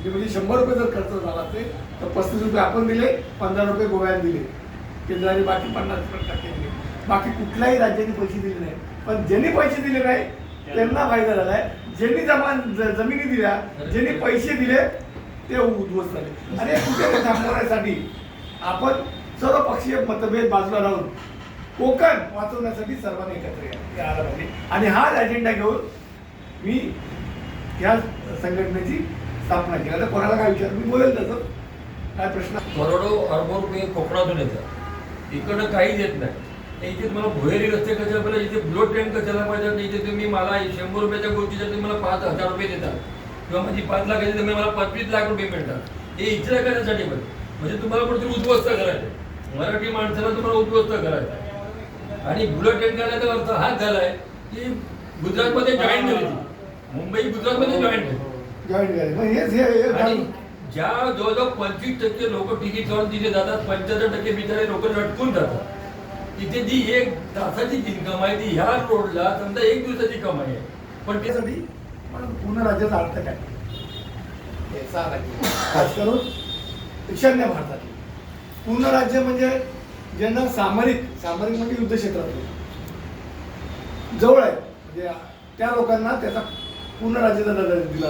म्हणजे 100 रुपये जर खर्च झाला असेल तर 35 रुपये आपण दिले, 15 रुपये गोव्याने दिले, केंद्राने बाकी 50% दिले. बाकी कुठल्याही राज्याने पैसे दिले नाही. पण ज्यांनी पैसे दिले नाही त्यांना फायदा झाला आहे. ज्यांनी जमिनी दिल्या, ज्यांनी पैसे दिले ते उद्ध्वस्त झाले. आणि कुठे थांबवण्यासाठी आपण सर्व पक्षीय मतभेद बाजूला राहून कोकण वाचवण्यासाठी सर्वांनी एकत्र यायला पाहिजे. आणि हाच अजेंडा घेऊन मी या संघटनेची स्थापना केली. आता कोणाला काय विचार मी बोलेल तसं काय प्रश्न. करोडो अरबो रुपये कोकणातून येतात, इकडं काहीच येत नाही. इथे तुम्हाला भुहेरी रस्ते कशाला पाहिजे, इथे बुलेट ट्रेन कशाला पाहिजे. इथे तुम्ही मला 100 रुपयाच्या गोष्टीसाठी मला 5,000 रुपये देतात किंवा माझी 5 लाखाची तुम्ही मला 25 लाख रुपये मिळतात. हे इथल्या करण्यासाठी पण म्हणजे तुम्हाला कुठेतरी उद्ध्वस्त करायचं, मराठी माणसाला तुम्हाला उद्ध्वस्त करायचं. आणि बुलेट ट्रेन करण्याचा अर्थ हाच झालाय की गुजरातमध्ये जॉईन झाली, मुंबई गुजरातमध्ये जॉईन झाली. आणि ज्या जवळजवळ 25% लोक तिकीट काढून तिथे जातात, 75% बिचारे लोक लटकून जातात. तिथे जी 1 तासाची इन्कम आहे ती ह्या रोडला समजा 1 दिवसाची कमाई आहे. पण त्यासाठी पूर्ण राज्याचा अर्थ काय खास करून ईशान्य भारतातली पूर्ण राज्य म्हणजे ज्यांना सामरिक म्हणजे युद्ध क्षेत्रात जवळ आहे, म्हणजे त्या लोकांना त्याचा पूर्ण राज्याचा दर्जा दिला.